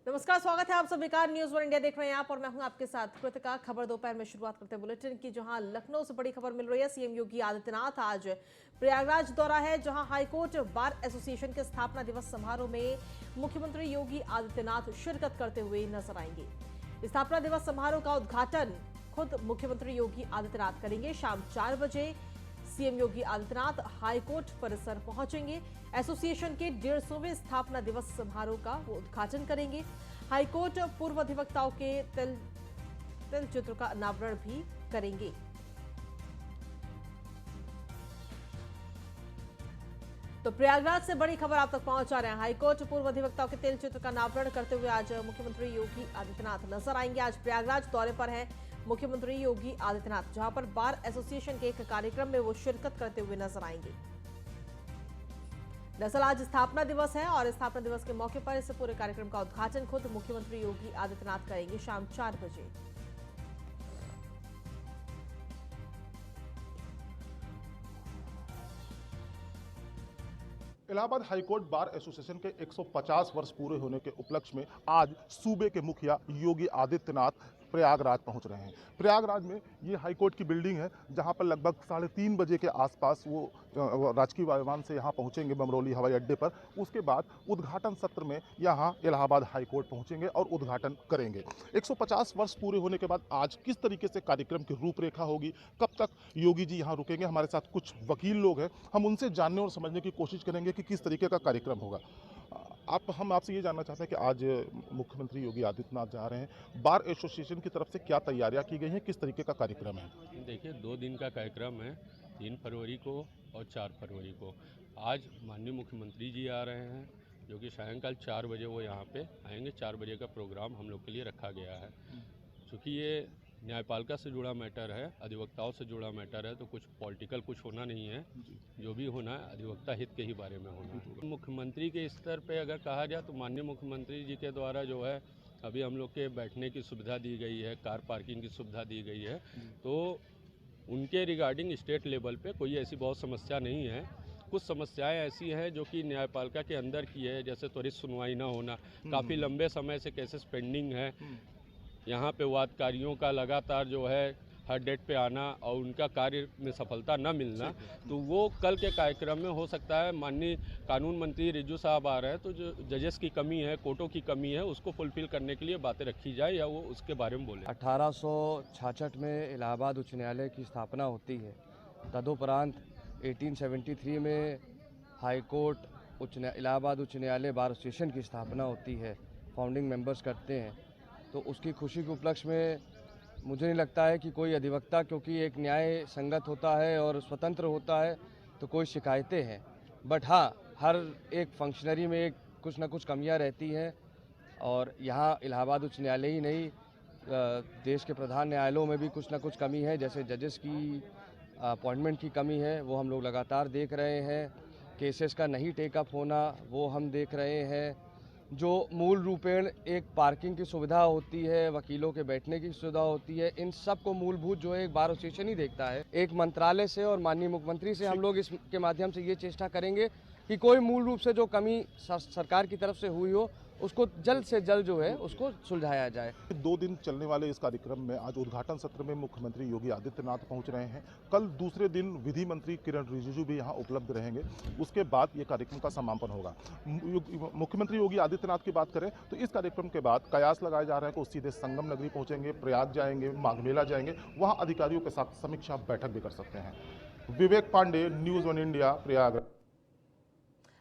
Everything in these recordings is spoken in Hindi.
नमस्कार, स्वागत है आप सभी का न्यूज़ 1 इंडिया देख रहे हैं आप और मैं हूं आपके साथ कृतिका। खबर दोपहर में शुरुआत करते हैं बुलेटिन की, जहां लखनऊ से बड़ी खबर मिल रही है। सीएम योगी आदित्यनाथ आज प्रयागराज दौरा है, जहां हाईकोर्ट बार एसोसिएशन के स्थापना दिवस समारोह में मुख्यमंत्री योगी आदित्यनाथ शिरकत करते हुए नजर आएंगे। स्थापना दिवस समारोह का उद्घाटन खुद मुख्यमंत्री योगी आदित्यनाथ करेंगे। शाम 4 बजे सीएम योगी आदित्यनाथ हाईकोर्ट परिसर पहुंचेंगे। एसोसिएशन के 150वें स्थापना दिवस समारोह का वो उद्घाटन करेंगे। हाईकोर्ट पूर्व अधिवक्ताओं के तिल चित्र का अनावरण भी करेंगे। तो प्रयागराज से बड़ी खबर आप तक पहुंचा रहे हैं। हाईकोर्ट पूर्व अधिवक्ताओं के तिल चित्र का अनावरण करते हुए आज मुख्यमंत्री योगी आदित्यनाथ नजर आएंगे। आज प्रयागराज दौरे पर है मुख्यमंत्री योगी आदित्यनाथ, जहां पर बार एसोसिएशन के एक कार्यक्रम में वो शिरकत करते हुए नजर आएंगे। दरअसल आज स्थापना दिवस है और स्थापना दिवस के मौके पर इस पूरे कार्यक्रम का उद्घाटन खुद मुख्यमंत्री योगी आदित्यनाथ करेंगे शाम 4 बजे। इलाहाबाद हाईकोर्ट बार एसोसिएशन के 150 वर्ष पूरे होने के उपलक्ष्य में आज सूबे के मुखिया योगी आदित्यनाथ प्रयागराज पहुंच रहे हैं। प्रयागराज में ये हाईकोर्ट की बिल्डिंग है, जहां पर लगभग 3:30 बजे के आसपास वो राजकीय वायुयान से यहां पहुंचेंगे बमरौली हवाई अड्डे पर। उसके बाद उद्घाटन सत्र में यहां इलाहाबाद हाईकोर्ट पहुंचेंगे और उद्घाटन करेंगे। 150 वर्ष पूरे होने के बाद आज किस तरीके से कार्यक्रम की रूपरेखा होगी, कब तक योगी जी यहां रुकेंगे, हमारे साथ कुछ वकील लोग हैं, हम उनसे जानने और समझने की कोशिश करेंगे कि किस तरीके का कार्यक्रम होगा। हम आपसे ये जानना चाहते हैं कि आज मुख्यमंत्री योगी आदित्यनाथ जा रहे हैं, बार एसोसिएशन की तरफ से क्या तैयारियां की गई हैं, किस तरीके का कार्यक्रम है? देखिए, 2 दिन का कार्यक्रम है, 3 फरवरी को और 4 फरवरी को। आज माननीय मुख्यमंत्री जी आ रहे हैं, जो कि सायंकाल 4 बजे वो यहाँ पे आएंगे। 4 बजे का प्रोग्राम हम लोग के लिए रखा गया है। चूँकि ये न्यायपालिका से जुड़ा मैटर है, अधिवक्ताओं से जुड़ा मैटर है, तो कुछ पॉलिटिकल कुछ होना नहीं है। जो भी होना है अधिवक्ता हित के ही बारे में होना है। मुख्यमंत्री के स्तर पे अगर कहा जाए तो माननीय मुख्यमंत्री जी के द्वारा जो है अभी हम लोग के बैठने की सुविधा दी गई है, कार पार्किंग की सुविधा दी गई है। तो उनके रिगार्डिंग स्टेट लेवल पे कोई ऐसी बहुत समस्या नहीं है। कुछ समस्याएं ऐसी हैं जो कि न्यायपालिका के अंदर की है, जैसे त्वरित सुनवाई ना होना, काफ़ी लंबे समय से केसेस पेंडिंग है। यहाँ पे वादकारियों का लगातार जो है हर डेट पे आना और उनका कार्य में सफलता न मिलना, तो वो कल के कार्यक्रम में हो सकता है। माननीय कानून मंत्री रिजू साहब आ रहे हैं, तो जो जजेस की कमी है, कोर्टों की कमी है, उसको फुलफिल करने के लिए बातें रखी जाए या वो उसके बारे में बोले। 1866 में इलाहाबाद उच्च न्यायालय की स्थापना होती है। तदुपरांत 1873 में हाईकोर्ट इलाहाबाद उच्च न्यायालय बार एसोसिएशन की स्थापना होती है, फाउंडिंग मेंबर्स करते हैं। तो उसकी खुशी के उपलक्ष्य में मुझे नहीं लगता है कि कोई अधिवक्ता, क्योंकि एक न्याय संगत होता है और स्वतंत्र होता है, तो कोई शिकायतें हैं। बट हाँ, हर एक फंक्शनरी में कुछ ना कुछ कमियां रहती हैं, और यहाँ इलाहाबाद उच्च न्यायालय ही नहीं, देश के प्रधान न्यायालयों में भी कुछ ना कुछ कमी है। जैसे जजेस की अपॉइंटमेंट की कमी है, वो हम लोग लगातार देख रहे हैं। केसेस का नहीं टेकअप होना, वो हम देख रहे हैं। जो मूल रूपेण एक पार्किंग की सुविधा होती है, वकीलों के बैठने की सुविधा होती है, इन सब को मूलभूत जो है एक बार एसोसिएशन ही देखता है। एक मंत्रालय से और माननीय मुख्यमंत्री से हम लोग इसके माध्यम से ये चेष्टा करेंगे कि कोई मूल रूप से जो कमी सरकार की तरफ से हुई हो, उसको जल्द से जल्द जो है उसको सुलझाया जाए। 2 दिन चलने वाले इस कार्यक्रम में आज उद्घाटन सत्र में मुख्यमंत्री योगी आदित्यनाथ पहुंच रहे हैं। कल दूसरे दिन विधि मंत्री किरण रिजिजू भी यहां उपलब्ध रहेंगे। उसके बाद ये कार्यक्रम का समापन होगा। मुख्यमंत्री योगी आदित्यनाथ की बात करें तो इस कार्यक्रम के बाद कयास लगाए जा रहे हैं कि सीधे संगम नगरी पहुंचेंगे, प्रयाग जाएंगे, माघ मेला जाएंगे, वहां अधिकारियों के साथ समीक्षा बैठक भी कर सकते हैं। विवेक पांडे, न्यूज़ 1 इंडिया, प्रयाग।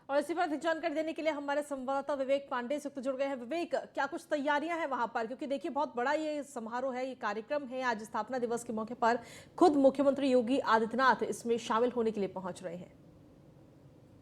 और इसी पर अधिक जानकारी देने के लिए हमारे संवाददाता विवेक पांडे से जुड़ गए हैं। विवेक, क्या कुछ तैयारियां हैं वहां पर, क्योंकि देखिए बहुत बड़ा ये समारोह है, ये कार्यक्रम है, आज स्थापना दिवस के मौके पर खुद मुख्यमंत्री योगी आदित्यनाथ इसमें शामिल होने के लिए पहुंच रहे हैं।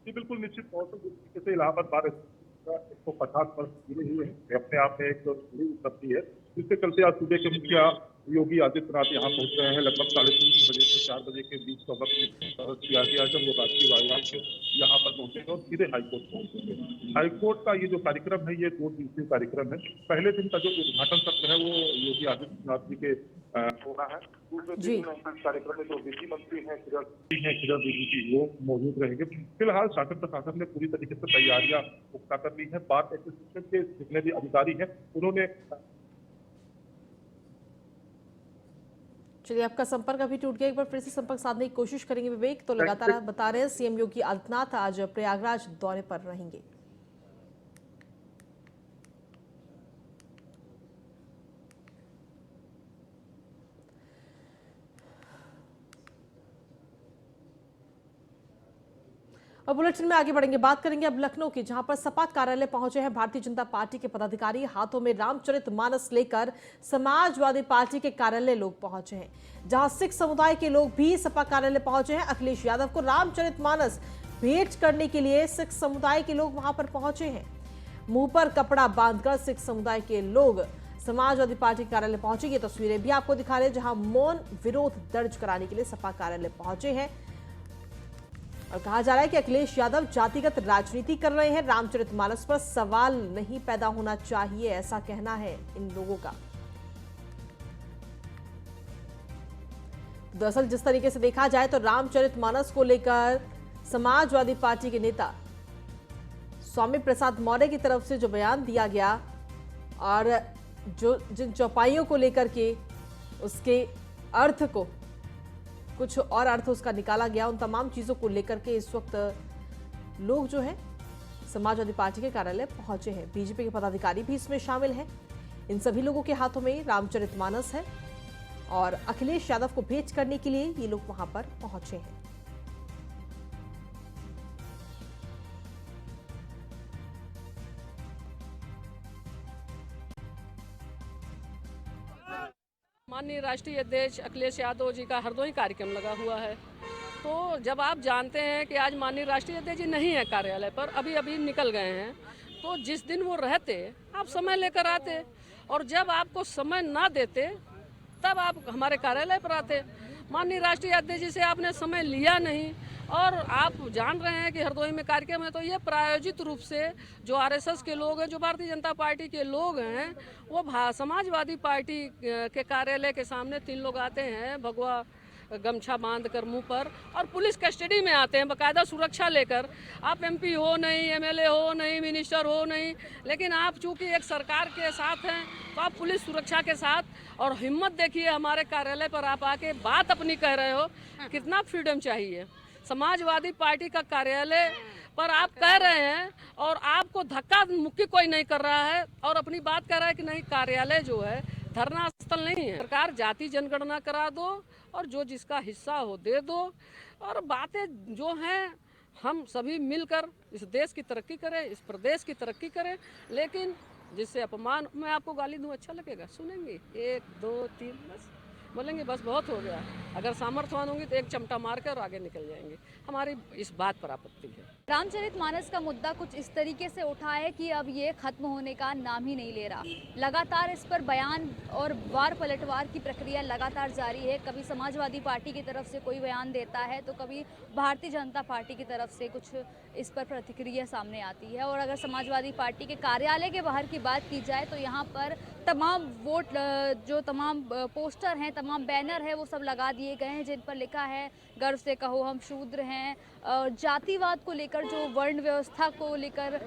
जी बिल्कुल, निश्चित तौर पर जिस तरीके से इलाहाबाद बार का 150 वर्ष पूरे हुए हैं, अपने आप में एक बड़ी उपलब्धि है। जिसके चलते आज सूबे के मुखिया योगी आदित्यनाथ यहाँ पहुंच रहे हैं। लगभग 3:30 बजे से 4 बजे के बीच का वक्त मुकर्रर किया गया जब वो राष्ट्रीय राजमार्ग से यहाँ पर पहुंचेंगे और सीधे हाईकोर्ट पहुंचेंगे। हाईकोर्ट का ये जो कार्यक्रम है, ये 2 दिवसीय कार्यक्रम है। पहले दिन का जो उद्घाटन सत्र है वो योगी आदित्यनाथ जी के होना है। दूसरे दिन कार्यक्रम में जो विधि मंत्री हैं किरण रिजिजू वो मौजूद रहेंगे। फिलहाल शासन प्रशासन ने पूरी तरीके से तैयारियां पुख्ता कर ली है। बार एसोसिएशन के जितने भी अधिकारी हैं उन्होंने चलिए, आपका संपर्क अभी टूट गया, एक बार फिर से संपर्क साधने की कोशिश करेंगे विवेक। तो लगातार आप बता रहे हैं सीएम योगी आदित्यनाथ आज प्रयागराज दौरे पर रहेंगे। और बुलेटिन में आगे बढ़ेंगे, बात करेंगे अब लखनऊ की, जहां पर सपा कार्यालय पहुंचे हैं भारतीय जनता पार्टी के पदाधिकारी। हाथों में रामचरितमानस लेकर समाजवादी पार्टी के कार्यालय लोग पहुंचे हैं। जहां सिख समुदाय के लोग भी सपा कार्यालय पहुंचे हैं। अखिलेश यादव को रामचरितमानस भेंट करने के लिए सिख समुदाय के लोग वहां पर पहुंचे हैं। मुंह पर कपड़ा बांधकर सिख समुदाय के लोग समाजवादी पार्टी कार्यालय पहुंचे। ये तस्वीरें भी आपको दिखा रहे हैं, जहां मौन विरोध दर्ज कराने के लिए सपा कार्यालय पहुंचे हैं। और कहा जा रहा है कि अखिलेश यादव जातिगत राजनीति कर रहे हैं। रामचरितमानस पर सवाल नहीं पैदा होना चाहिए, ऐसा कहना है इन लोगों का। दरअसल जिस तरीके से देखा जाए तो रामचरितमानस को लेकर समाजवादी पार्टी के नेता स्वामी प्रसाद मौर्य की तरफ से जो बयान दिया गया और जो जिन चौपाइयों को लेकर के उसके अर्थ को कुछ और अर्थ उसका निकाला गया, उन तमाम चीजों को लेकर के इस वक्त लोग जो है समाजवादी पार्टी के कार्यालय पहुंचे हैं। बीजेपी के पदाधिकारी भी इसमें शामिल हैं। इन सभी लोगों के हाथों में रामचरितमानस है और अखिलेश यादव को भेंट करने के लिए ये लोग वहां पर पहुंचे हैं। माननीय राष्ट्रीय अध्यक्ष अखिलेश यादव जी का हरदोई कार्यक्रम लगा हुआ है। तो जब आप जानते हैं कि आज माननीय राष्ट्रीय अध्यक्ष जी नहीं है कार्यालय पर, अभी अभी निकल गए हैं, तो जिस दिन वो रहते आप समय लेकर आते और जब आपको समय ना देते तब आप हमारे कार्यालय पर आते। माननीय राष्ट्रीय अध्यक्ष जी से आपने समय लिया नहीं और आप जान रहे हैं कि हरदोई में कार्यक्रम है, तो ये प्रायोजित रूप से जो आरएसएस के लोग हैं, जो भारतीय जनता पार्टी के लोग हैं, वो समाजवादी पार्टी के कार्यालय के सामने 3 लोग आते हैं भगवा गमछा बांध कर मुंह पर और पुलिस कस्टडी में आते हैं बाकायदा सुरक्षा लेकर। आप एमपी हो नहीं, एमएलए हो नहीं, मिनिस्टर हो नहीं, लेकिन आप चूंकि एक सरकार के साथ हैं तो आप पुलिस सुरक्षा के साथ और हिम्मत देखिए हमारे कार्यालय पर आप आके बात अपनी कह रहे हो। कितना फ्रीडम चाहिए। समाजवादी पार्टी का कार्यालय पर आप कह रहे हैं और आपको धक्का मुक्की कोई नहीं कर रहा है और अपनी बात कह रहा है कि नहीं कार्यालय जो है धरना स्थल नहीं है। सरकार जाति जनगणना करा दो और जो जिसका हिस्सा हो दे दो और बातें जो हैं हम सभी मिलकर इस देश की तरक्की करें, इस प्रदेश की तरक्की करें। लेकिन जिससे अपमान, मैं आपको गाली दूं अच्छा लगेगा? सुनेंगे 1 2 3 बस बोलेंगे बस बहुत हो गया। अगर सामर्थ्यवान होंगे तो एक चमटा मार कर आगे निकल जाएंगे। हमारी इस बात पर आपत्ति है। रामचरितमानस का मुद्दा कुछ इस तरीके से उठा है कि अब ये खत्म होने का नाम ही नहीं ले रहा। लगातार इस पर बयान और वार पलटवार की प्रक्रिया लगातार जारी है। कभी समाजवादी पार्टी की तरफ से कोई बयान देता है तो कभी भारतीय जनता पार्टी की तरफ से कुछ इस पर प्रतिक्रिया सामने आती है। और अगर समाजवादी पार्टी के कार्यालय के बाहर की बात की जाए तो यहाँ पर तमाम तमाम पोस्टर हैं, तमाम बैनर है, वो सब लगा दिए गए हैं जिन पर लिखा है गर्व से कहो हम शूद्र हैं। जातिवाद को लेकर, जो वर्ण व्यवस्था को लेकर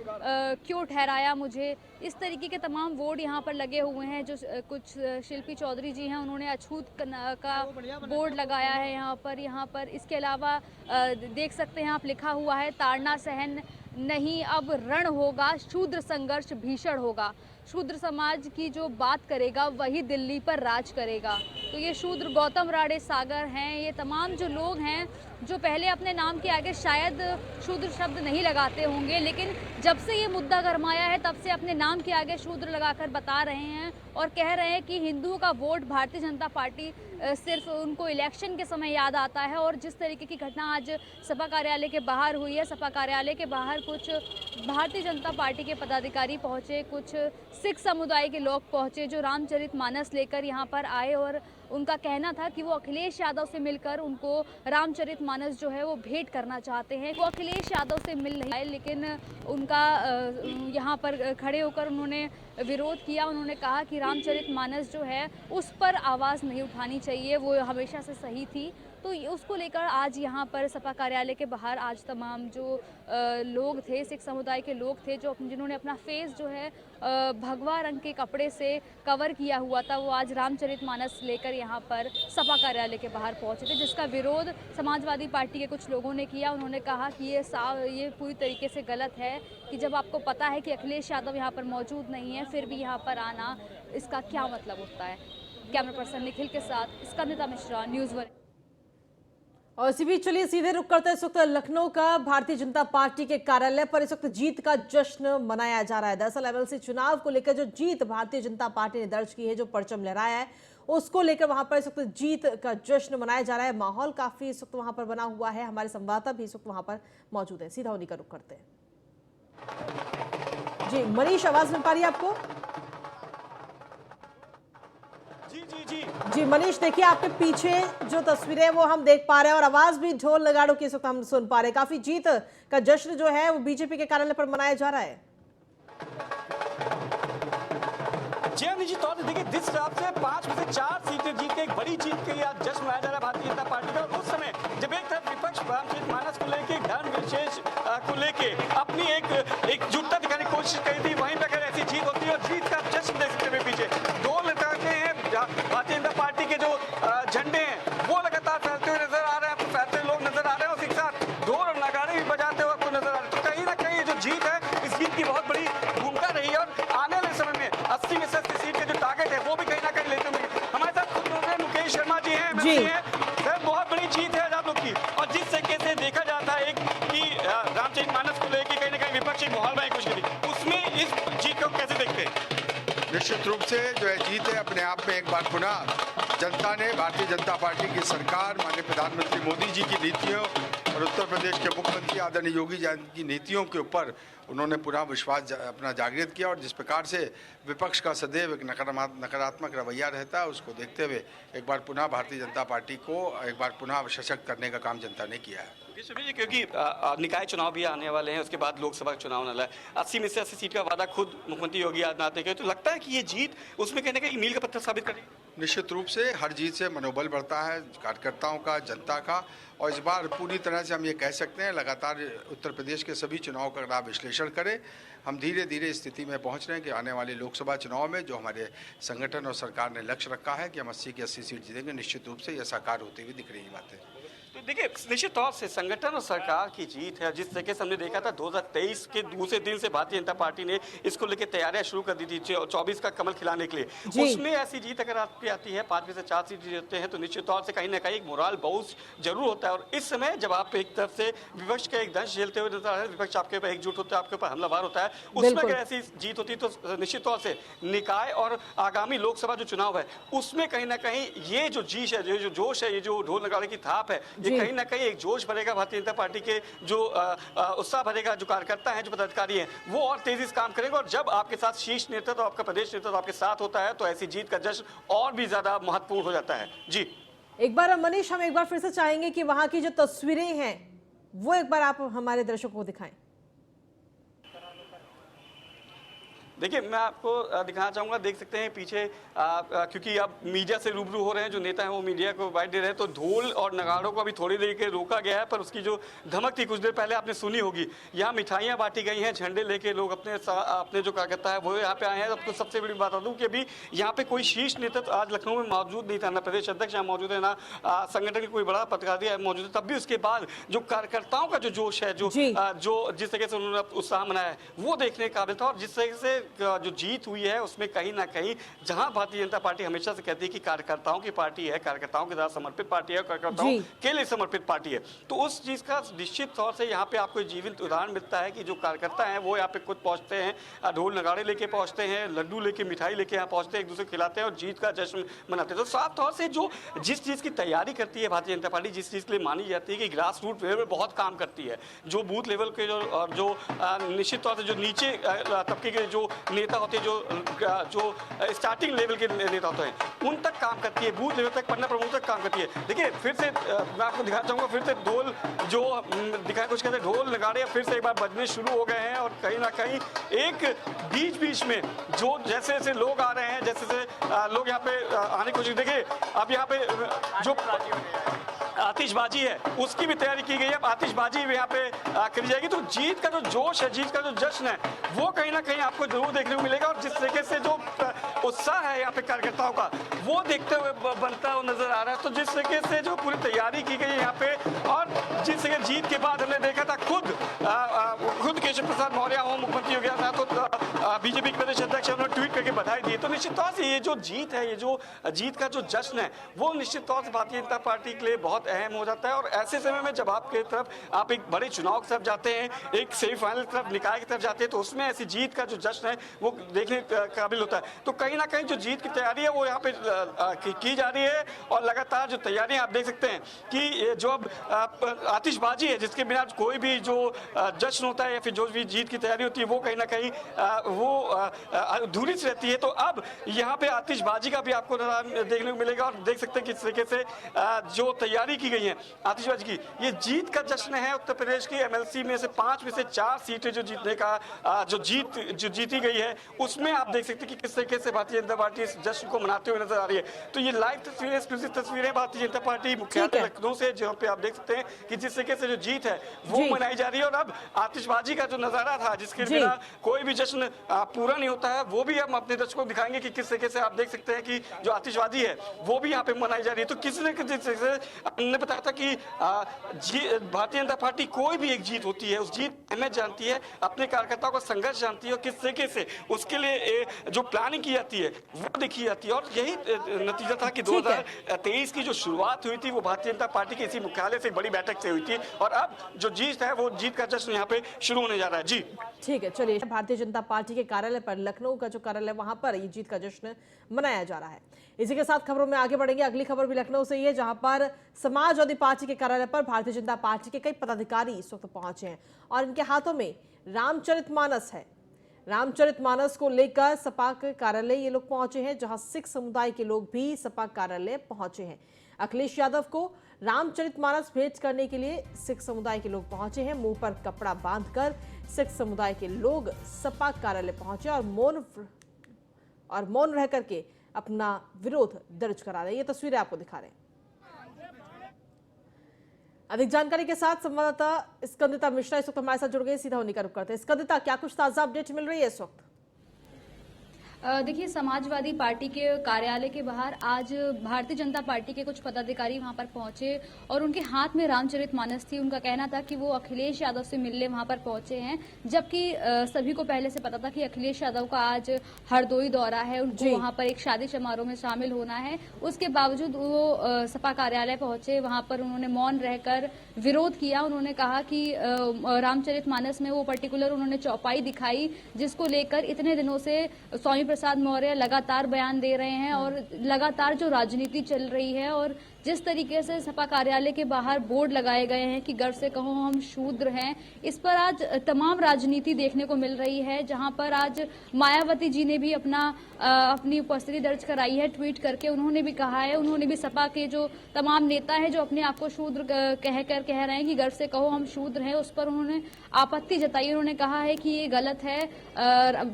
क्यों ठहराया मुझे, इस तरीके के तमाम बोर्ड यहाँ पर लगे हुए हैं। जो कुछ शिल्पी चौधरी जी हैं उन्होंने अछूत का बोर्ड लगाया है यहाँ पर। इसके अलावा देख सकते हैं आप, लिखा हुआ है ताड़ना सहन नहीं अब रण होगा, शूद्र संघर्ष भीषण होगा। शूद्र समाज की जो बात करेगा वही दिल्ली पर राज करेगा। तो ये शूद्र गौतम राड़े सागर हैं, ये तमाम जो लोग हैं जो पहले अपने नाम के आगे शायद शूद्र शब्द नहीं लगाते होंगे, लेकिन जब से ये मुद्दा गरमाया है तब से अपने नाम के आगे शूद्र लगाकर बता रहे हैं और कह रहे हैं कि हिंदुओं का वोट भारतीय जनता पार्टी सिर्फ उनको इलेक्शन के समय याद आता है। और जिस तरीके की घटना आज सपा कार्यालय के बाहर हुई है, सपा कार्यालय के बाहर कुछ भारतीय जनता पार्टी के पदाधिकारी पहुंचे, कुछ सिख समुदाय के लोग पहुंचे जो रामचरितमानस लेकर यहां पर आए और उनका कहना था कि वो अखिलेश यादव से मिलकर उनको रामचरितमानस जो है वो भेंट करना चाहते हैं। वो अखिलेश यादव से मिल नहीं आए, लेकिन उनका यहाँ पर खड़े होकर उन्होंने विरोध किया। उन्होंने कहा कि रामचरितमानस जो है उस पर आवाज़ नहीं उठानी चाहिए, वो हमेशा से सही थी। तो उसको लेकर आज यहाँ पर सपा कार्यालय के बाहर आज तमाम जो लोग थे, सिख समुदाय के लोग थे, जो जिन्होंने अपना फेस जो है भगवा रंग के कपड़े से कवर किया हुआ था, वो आज रामचरितमानस लेकर यहाँ पर सपा कार्यालय के बाहर पहुँचे थे, जिसका विरोध समाजवादी पार्टी के कुछ लोगों ने किया। उन्होंने कहा कि ये पूरी तरीके से गलत है कि जब आपको पता है कि अखिलेश यादव यहाँ पर मौजूद नहीं है, फिर भी यहाँ पर आना, इसका क्या मतलब होता है। कैमरा पर्सन निखिल के साथ स्कंदिता मिश्रा, न्यूज़ वन। और इसी बीच चलिए सीधे रुक करते हैं इस वक्त लखनऊ का भारतीय जनता पार्टी के कार्यालय पर। इस वक्त जीत का जश्न मनाया जा रहा है। दरअसल एमएलसी चुनाव को लेकर जो जीत भारतीय जनता पार्टी ने दर्ज की है, जो परचम लहराया है, उसको लेकर वहां पर इस वक्त जीत का जश्न मनाया जा रहा है। माहौल काफी इस वक्त वहां पर बना हुआ है। हमारे संवाददाता भी इस वक्त वहां पर मौजूद है। सीधा उन्हीं का रुख करते हैं। जी मनीष, आवाज मिल पा रही है आपको? जी मनीष, देखिए आपके पीछे जो तस्वीरें वो हम देख पा रहे हैं और आवाज भी ढोल नगाड़ों की इस वक्त हम सुन पा रहे हैं। काफी जीत का जश्न जो है वो बीजेपी के कार्यालय पर मनाया जा रहा है। जी हाँ, निश्चित तौर से देखिए जिस हिसाब से 5 में से 4 सीटें जीत के एक बड़ी जीत के लिए आज जश्न मनाया जा रहा है भारतीय जनता पार्टी का। और उस समय जब एक तरफ विपक्ष रामचरितमानस को लेके, धर्म विशेष को लेके अपनी एकजुटता दिखाने की कोशिश करी थी, वहीं पर अगर ऐसी जीत होती है और जीत का जश्न देख सकते हैं पीछे ढोल लगाते हैं। भारतीय जनता पार्टी के जो झंडे हैं वो लगातार फैलते हुए नजर आ रहे हैं, आपको फैलते लोग नजर आ रहे हैं और उसके साथ ढोल और नगाड़े भी बजाते हुए आपको नजर आ रहे हैं। तो कहीं ना कहीं जो जीत है, इस जीत की बहुत बड़ी भूमिका रही है और आने वाले समय में 80 में से 80 सीट के जो टारगेट है वो भी कहीं ना कहीं लेते होंगे। हमारे साथ खुद मुकेश शर्मा जी हैं, सर बहुत बड़ी जीत है आप लोग की। और जिस तरीके से देखा जाता है कि रामचरितमानस को लेकर कहीं ना कहीं विपक्षी माहौल में कुछ नहीं, उसमें इस जीत को कैसे देखते हैं? निश्चित रूप से जो है जीत है अपने आप में एक बार पुनः जनता ने भारतीय जनता पार्टी की सरकार, माननीय प्रधानमंत्री मोदी जी की नीतियों और उत्तर प्रदेश के मुख्यमंत्री आदरणीय योगी जी की नीतियों के ऊपर उन्होंने पुनः विश्वास अपना जागृत किया। और जिस प्रकार से विपक्ष का सदैव एक नकारात्मक रवैया रहता है, उसको देखते हुए एक बार पुनः भारतीय जनता पार्टी को एक बार पुनः सशक्त करने का काम जनता ने किया है। क्योंकि निकाय चुनाव भी आने वाले हैं, उसके बाद लोकसभा चुनाव आने वाला है। 80 में से 80 सीट का वादा खुद मुख्यमंत्री योगी आदित्यनाथ ने किया। तो लगता है कि ये जीत उसमें कहने का मील का पत्थर साबित करेगी। निश्चित रूप से हर जीत से मनोबल बढ़ता है कार्यकर्ताओं का, जनता का। और इस बार पूरी तरह से हम ये कह सकते हैं, लगातार उत्तर प्रदेश के सभी चुनाव का अगर आप विश्लेषण करें, हम धीरे धीरे इस स्थिति में पहुंच रहे हैं कि आने वाले लोकसभा चुनाव में जो हमारे संगठन और सरकार ने लक्ष्य रखा है कि हम 80 की 80 सीट जीतेंगे, निश्चित रूप से यह साकार होते हुए दिख रही बातें। तो देखिए निश्चित तौर से संगठन और सरकार की जीत है। जिस तरीके से हमने देखा था 2023 के दूसरे दिन से भारतीय जनता पार्टी ने इसको लेकर तैयारियां शुरू कर दी थी 24 का कमल खिलाने के लिए। उसमें ऐसी जीत अगर आपकी आती है, 5 में से 4 सीट जीतते हैं, तो निश्चित तौर से कहीं ना कहीं एक मोराल बहुत जरूर होता है। और इस समय जब आप एक तरफ से विपक्ष का एक दंश झेलते हुए नजर आ रहे हैं, विपक्ष आपके ऊपर एकजुट होता है, आपके ऊपर हमलावर होता है, उसमें अगर ऐसी जीत होती है तो निश्चित तौर से निकाय और आगामी लोकसभा जो चुनाव है उसमें कहीं ना कहीं ये जो जीश है, ये जो जोश है, ये जो ढोल नगाड़े की थाप है, ये कहीं ना कहीं एक जोश भरेगा भारतीय जनता पार्टी के जो उत्साह भरेगा, जो कार्यकर्ता हैं, जो पदाधिकारी हैं, वो और तेजी से काम करेंगे। और जब आपके साथ शीर्ष नेतृत्व, आपका प्रदेश नेतृत्व आपके साथ होता है तो ऐसी जीत का जश्न और भी ज्यादा महत्वपूर्ण हो जाता है। जी एक बार मनीष, हम एक बार फिर से चाहेंगे कि वहां की जो तस्वीरें हैं वो एक बार आप हमारे दर्शकों को दिखाएं। देखिए मैं आपको दिखाना चाहूँगा, देख सकते हैं पीछे क्योंकि अब मीडिया से रूबरू हो रहे हैं, जो नेता हैं वो मीडिया को बाइट दे रहे हैं, तो ढोल और नगाड़ों को अभी थोड़ी देर के रोका गया है, पर उसकी जो धमक थी कुछ देर पहले आपने सुनी होगी। यहाँ मिठाइयाँ बांटी गई हैं, झंडे लेके लोग अपने जो कार्यकर्ता है वो यहाँ पे आए हैं। आपको सबसे बड़ी बात बता दूँ कि अभी यहाँ पे कोई शीर्ष नेतृत्व आज लखनऊ में मौजूद नहीं था, ना प्रदेश अध्यक्ष यहाँ मौजूद है, ना संगठन के कोई बड़ा पदाधिकारी मौजूद है। तब भी उसके बाद जो कार्यकर्ताओं का जो जोश है, जो जिस तरीके से उन्होंने उत्साह मनाया है, वो देखने के काबिल था। और जिस तरीके से जो जीत हुई है उसमें कहीं ना कहीं, जहां भारतीय जनता पार्टी हमेशा से कहती है कि कार्यकर्ताओं की पार्टी है, कार्यकर्ताओं के साथ समर्पित पार्टी है, कार्यकर्ताओं के लिए समर्पित पार्टी है, तो उस चीज का निश्चित तौर से यहाँ पे आपको जीवित उदाहरण मिलता है कि जो कार्यकर्ता हैं वो यहाँ पे खुद पहुंचते हैं, ढोल नगाड़े लेके पहुंचते हैं, लड्डू लेके, मिठाई लेके यहाँ पहुंचते हैं, एक दूसरे को खिलाते हैं और जीत का जश्न मनाते हैं। तो साफ तौर से जो जिस चीज की तैयारी करती है भारतीय जनता पार्टी, जिस चीज के लिए मानी जाती है कि ग्रास रूट लेवल में बहुत काम करती है, जो बूथ लेवल के जो निश्चित तौर से जो नीचे तबके के जो नेता होते हैं, जो स्टार्टिंग लेवल के नेता होते हैं, उन तक काम करती है, बूथ लेवल तक, पन्ना प्रमुख तक काम करती है। देखिए फिर से मैं आपको दिखाना चाहूंगा, फिर से ढोल जो दिखाया कुछ कहते हैं, ढोल नगाड़े फिर से एक बार बजने शुरू हो गए हैं और कहीं ना कहीं एक बीच बीच में जो जैसे जैसे लोग आ रहे हैं, जैसे जैसे लोग यहाँ पे आने की कोशिश, देखिए अब यहाँ पे जो आतिशबाजी है उसकी भी तैयारी की गई है, आतिशबाजी यहाँ पे करी जाएगी। तो जीत का जो जोश है, जीत का जो जश्न है, वो कहीं ना कहीं आपको जरूर देखने को मिलेगा और जिस तरीके से जो उत्साह है यहाँ पे कार्यकर्ताओं का, वो देखते हुए बनता हुआ नजर आ रहा है। तो जिस तरीके से जो पूरी तैयारी की गई है यहाँ पे, और जिस तरीके जीत के बाद हमने देखा था खुद केशव प्रसाद मौर्य हो, मुख्यमंत्री योगी आदित्यनाथ, तो बीजेपी के प्रदेश अध्यक्ष उन्होंने ट्वीट करके बधाई दी। तो निश्चित तौर से ये जो जीत है, ये जो जीत का जो जश्न है, वो निश्चित तौर से भारतीय जनता पार्टी के लिए बहुत अहम हो जाता है। और ऐसे समय में जब आपके तरफ आप एक बड़े चुनाव की तरफ जाते हैं, एक सेमीफाइनल की तरफ, निकाय की तरफ जाते हैं, तो उसमें ऐसी जीत का जो जश्न है वो देखने काबिल होता है। तो कहीं ना कहीं जो जीत की तैयारी है वो यहाँ पे की जा रही है और लगातार जो तैयारियां आप देख सकते हैं कि जो आतिशबाजी है, जिसके बिना कोई भी जो जश्न होता है या फिर जो भी जीत की तैयारी होती है, वो कहीं ना कहीं वो अधूरी सी रहती है। तो अब यहाँ पे आतिशबाजी का भी आपको देखने को मिलेगा और देख सकते हैं किस तरीके से जो तैयारी की गई है आतिशबाजी की, ये जीत का जश्न है। उत्तर प्रदेश की एमएलसी में से 5 में से 4 सीटें जो जीतने का जो जीती गई है, उसमें आप देख सकते हैं कि किस तरीके से भारतीय जनता पार्टी इस जश्न को मनाते हुए नजर आ रही है। तो ये लाइव तस्वीरें, एक्सक्लूसिव तस्वीरें भारतीय जनता पार्टी मुख्यालय लखनऊ से, जहाँ पे आप देख सकते हैं कि जिस तरीके से जो जीत है वो मनाई जा रही है। और अब आतिशबाजी का जो नजारा था, जिसके बिना कोई भी जश्न पूरा नहीं होता है, वो भी हम अपने दर्शकों को दिखाएंगे कि किस तरीके से आप देख सकते हैं कि जो आतिशबाजी है वो भी यहाँ पे मनाई जा रही है। तो किसी ने हमने बताया था कि भारतीय जनता पार्टी कोई भी एक जीत होती है, उस जीत अहमियत जानती है, अपने कार्यकर्ताओं का संघर्ष जानती है और किस तरीके से उसके लिए जो प्लानिंग की जाती है वो देखी जाती है। और यही नतीजा था कि 2023 की जो शुरुआत हुई थी वो भारतीय जनता पार्टी के इसी मुख्यालय से बड़ी बैठक से हुई थी और अब जो जीत है वो जीत का जश्न यहाँ पे शुरू होने जा रहा है। जी ठीक है, चलिए भारतीय जनता पार्टी के कार्यालय पर, लखनऊ का जो कार्यालय, वहां पर ये जीत का जश्न मनाया जा रहा है। इसी के साथ खबरों में आगे बढ़ेंगे। अगली खबर भी लखनऊ से ही है, जहां पर समाजवादी पार्टी के कार्यालय पर भारतीय जनता पार्टी के कई पदाधिकारी इस वक्त पहुंचे हैं और इनके हाथों में रामचरितमानस है। रामचरितमानस को लेकर सपा के कार्यालय ये लोग पहुंचे हैं, जहां सिख समुदाय के लोग भी सपा कार्यालय पहुंचे हैं। अखिलेश यादव को रामचरितमानस भेंट करने के लिए सिख समुदाय के लोग पहुंचे हैं। मुंह पर कपड़ा बांधकर सिख समुदाय के लोग सपा कार्यालय पहुंचे और मौन रह करके अपना विरोध दर्ज करा रहे हैं। ये तस्वीरें आपको दिखा रहे हैं। अधिक जानकारी के साथ संवाददाता स्कंदिता मिश्रा इस वक्त हमारे साथ जुड़ गई, सीधा उन्हीं का रुख करते हैं। स्कंदिता, क्या कुछ ताजा अपडेट मिल रही है इस वक्त? देखिए, समाजवादी पार्टी के कार्यालय के बाहर आज भारतीय जनता पार्टी के कुछ पदाधिकारी वहां पर पहुंचे और उनके हाथ में रामचरितमानस थी। उनका कहना था कि वो अखिलेश यादव से मिलने वहां पर पहुंचे हैं, जबकि सभी को पहले से पता था कि अखिलेश यादव का आज हरदोई दौरा है, उनको वहां पर एक शादी समारोह में शामिल होना है। उसके बावजूद वो सपा कार्यालय पहुंचे, वहां पर उन्होंने मौन रहकर विरोध किया। उन्होंने कहा कि रामचरितमानस में वो पर्टिकुलर उन्होंने चौपाई दिखाई, जिसको लेकर इतने दिनों से स्वामी प्रसाद मौर्य लगातार बयान दे रहे हैं और लगातार जो राजनीति चल रही है और जिस तरीके से सपा कार्यालय के बाहर बोर्ड लगाए गए हैं कि गर्व से कहो हम शूद्र हैं, इस पर आज तमाम राजनीति देखने को मिल रही है। जहां पर आज मायावती जी ने भी अपनी उपस्थिति दर्ज कराई है ट्वीट करके। उन्होंने भी कहा है, उन्होंने भी सपा के जो तमाम नेता हैं जो अपने आप को शूद्र कह रहे हैं कि गर्व से कहो हम शूद्र हैं, उस पर उन्होंने आपत्ति जताई। उन्होंने कहा है कि ये गलत है।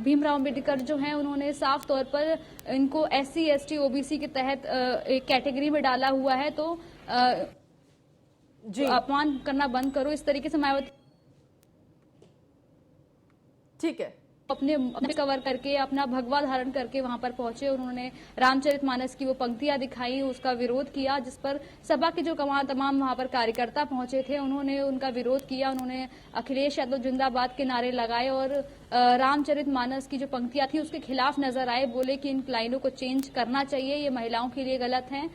भीमराव अम्बेडकर जो हैं उन्होंने साफ तौर पर इनको SC ST OBC के तहत एक कैटेगरी में डाला हुआ है, तो अपमान करना बंद करो, इस तरीके से मायावती ठीक है अपने कवर करके अपना भगवा धारण करके वहां पर पहुंचे। उन्होंने रामचरितमानस की वो पंक्तियां दिखाई, उसका विरोध किया, जिस पर सपा के जो तमाम वहां पर कार्यकर्ता पहुंचे थे उन्होंने उनका विरोध किया। उन्होंने अखिलेश यादव जिंदाबाद के नारे लगाए और रामचरितमानस की जो पंक्तियां थी उसके खिलाफ नजर आए, बोले कि इन लाइनों को चेंज करना चाहिए, ये महिलाओं के लिए गलत है,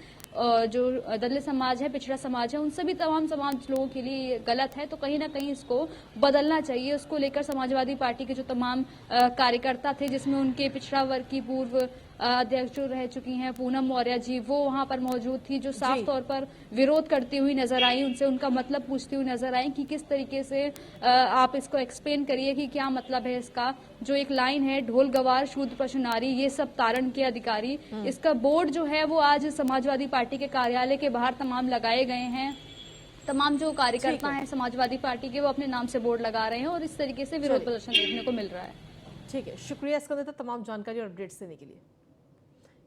जो दलित समाज है, पिछड़ा समाज है, उन सभी तमाम समाज लोगों के लिए ये गलत है। तो कहीं ना कहीं इसको बदलना चाहिए। उसको लेकर समाजवादी पार्टी के जो तमाम कार्यकर्ता थे, जिसमें उनके पिछड़ा वर्ग की पूर्व अध्यक्ष जो रह चुकी हैं पूनम मौर्य जी, वो वहां पर मौजूद थी, जो साफ तौर पर विरोध करती हुई नजर आई। उनसे उनका मतलब पूछती हुई नजर आई कि किस तरीके से आप इसको एक्सप्लेन करिए कि क्या मतलब है इसका। जो एक लाइन है, ढोल गवार शूद्र पशु नारी ये सब तारण के अधिकारी, इसका बोर्ड जो है वो आज समाजवादी पार्टी के कार्यालय के बाहर तमाम लगाए गए हैं। तमाम जो कार्यकर्ता हैं समाजवादी पार्टी के, वो अपने नाम से बोर्ड लगा रहे हैं और इस तरीके से विरोध प्रदर्शन देखने को मिल रहा है। ठीक है, शुक्रिया इसका देता तमाम जानकारी और अपडेट्स देने के लिए।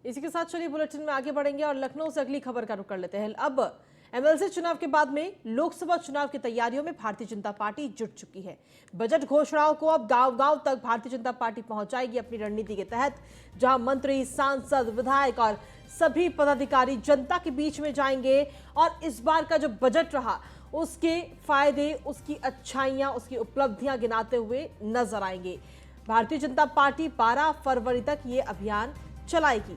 इसी के साथ चलिए बुलेटिन में आगे बढ़ेंगे और लखनऊ से अगली खबर का रुख कर लेते हैं। अब एमएलसी चुनाव के बाद में लोकसभा चुनाव की तैयारियों में भारतीय जनता पार्टी जुट चुकी है। बजट घोषणाओं को अब गांव-गांव तक भारतीय जनता पार्टी पहुंचाएगी अपनी रणनीति के तहत, जहां मंत्री, सांसद, विधायक और सभी पदाधिकारी जनता के बीच में जाएंगे और इस बार का जो बजट रहा उसके फायदे, उसकी अच्छाइयां, उसकी उपलब्धियां गिनाते हुए नजर आएंगे। भारतीय जनता पार्टी 12 फरवरी तक ये अभियान चलाएगी।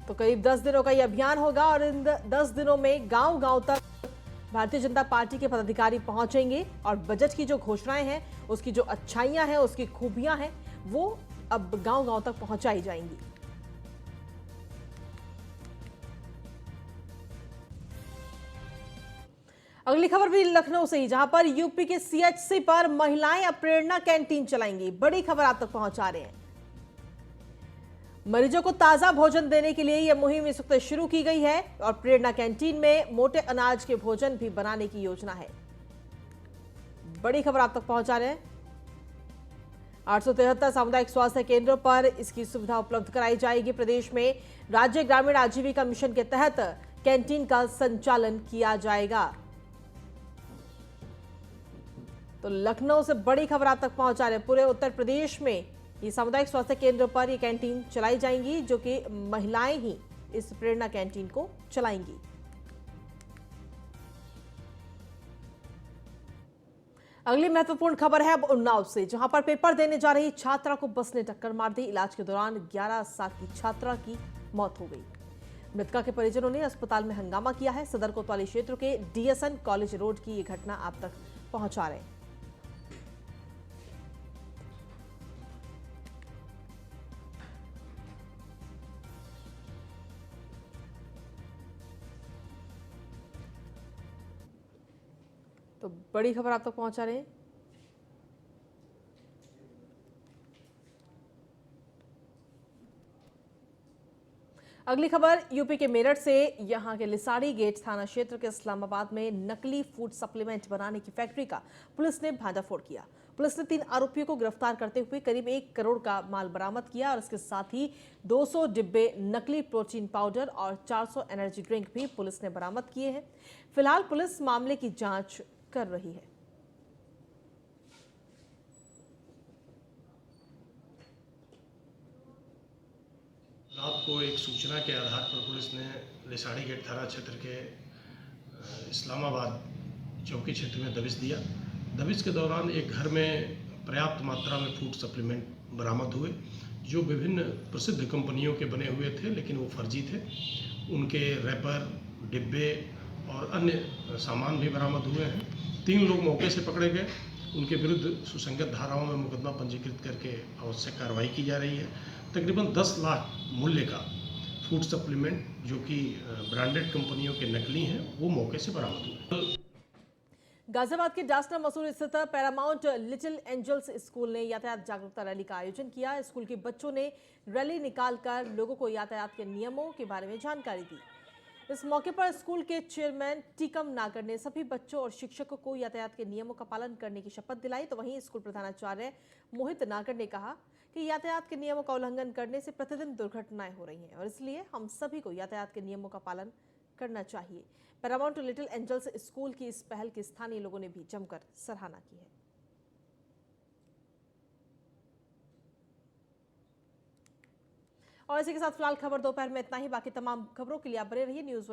तो करीब 10 दिनों का ये अभियान होगा और इन 10 दिनों में गांव-गांव तक भारतीय जनता पार्टी के पदाधिकारी पहुंचेंगे और बजट की जो घोषणाएं हैं, उसकी जो अच्छाइयां हैं, उसकी खूबियां हैं, वो अब गांव-गांव तक पहुंचाई जाएंगी। अगली खबर भी लखनऊ से ही, जहां पर यूपी के सीएचसी पर महिलाएं अब प्रेरणा कैंटीन चलाएंगी। बड़ी खबर आप तक पहुंचा रहे हैं। मरीजों को ताजा भोजन देने के लिए यह मुहिम इस वक्त शुरू की गई है और प्रेरणा कैंटीन में मोटे अनाज के भोजन भी बनाने की योजना है। बड़ी खबर आप तक पहुंचा रहे हैं। 873 सामुदायिक स्वास्थ्य केंद्रों पर इसकी सुविधा उपलब्ध कराई जाएगी। प्रदेश में राज्य ग्रामीण आजीविका मिशन के तहत कैंटीन का संचालन किया जाएगा। तो लखनऊ से बड़ी खबर आप तक पहुंचा रहे हैं। पूरे उत्तर प्रदेश में ये सामुदायिक स्वास्थ्य केंद्रों पर ये कैंटीन चलाई जाएंगी, जो कि महिलाएं ही इस प्रेरणा कैंटीन को चलाएंगी। अगली महत्वपूर्ण खबर है अब उन्नाव से, जहां पर पेपर देने जा रही छात्रा को बस ने टक्कर मार दी। इलाज के दौरान 11 साल की छात्रा की मौत हो गई। मृतका के परिजनों ने अस्पताल में हंगामा किया है। सदर कोतवाली क्षेत्र के डीएसएन कॉलेज रोड की ये घटना आप तक पहुंचा रहे हैं। तो बड़ी खबर आप तक पहुंचा रहे हैं। अगली खबर यूपी के मेरठ से, यहां के लिसाड़ी गेट थाना क्षेत्र के इस्लामाबाद में नकली फूड सप्लीमेंट बनाने की फैक्ट्री का पुलिस ने भांडाफोड़ किया। पुलिस ने 3 आरोपियों को गिरफ्तार करते हुए करीब 1 करोड़ का माल बरामद किया और इसके साथ ही 200 डिब्बे नकली प्रोटीन पाउडर और 400 एनर्जी ड्रिंक भी पुलिस ने बरामद किए हैं। फिलहाल पुलिस मामले की जांच कर रही है। रात को एक सूचना के आधार पर पुलिस ने लिसाड़ी गेट थाना क्षेत्र के इस्लामाबाद चौकी क्षेत्र में दबिश दिया। दबिश के दौरान एक घर में पर्याप्त मात्रा में फूड सप्लीमेंट बरामद हुए, जो विभिन्न प्रसिद्ध कंपनियों के बने हुए थे, लेकिन वो फर्जी थे। उनके रैपर, डिब्बे और अन्य सामान भी बरामद हुए हैं। 3 लोग मौके से पकड़े गए। उनके विरुद्ध सुसंगत धाराओं में मुकदमा पंजीकृत करके आवश्यक कार्रवाई की जा रही है। तकरीबन 10 लाख मूल्य का फूड सप्लीमेंट, जो कि ब्रांडेड कंपनियों के नकली हैं, वो मौके से बरामद हुए। गाजियाबाद के डासना मसूर स्थित पैरामाउंट लिटिल एंजल्स स्कूल ने यातायात जागरूकता रैली का आयोजन किया। स्कूल के बच्चों ने रैली निकालकर लोगों को यातायात के नियमों के बारे में जानकारी दी। इस मौके पर स्कूल के चेयरमैन टीकम नागर ने सभी बच्चों और शिक्षकों को यातायात के नियमों का पालन करने की शपथ दिलाई। तो वहीं स्कूल प्रधानाचार्य मोहित नागर ने कहा कि यातायात के नियमों का उल्लंघन करने से प्रतिदिन दुर्घटनाएं हो रही हैं और इसलिए हम सभी को यातायात के नियमों का पालन करना चाहिए। पैरामाउंट लिटिल एंजल्स स्कूल की इस पहल की स्थानीय लोगों ने भी जमकर सराहना की है। और इसी के साथ फिलहाल खबर दोपहर में इतना ही। बाकी तमाम खबरों के लिए आप बने रहिए न्यूज़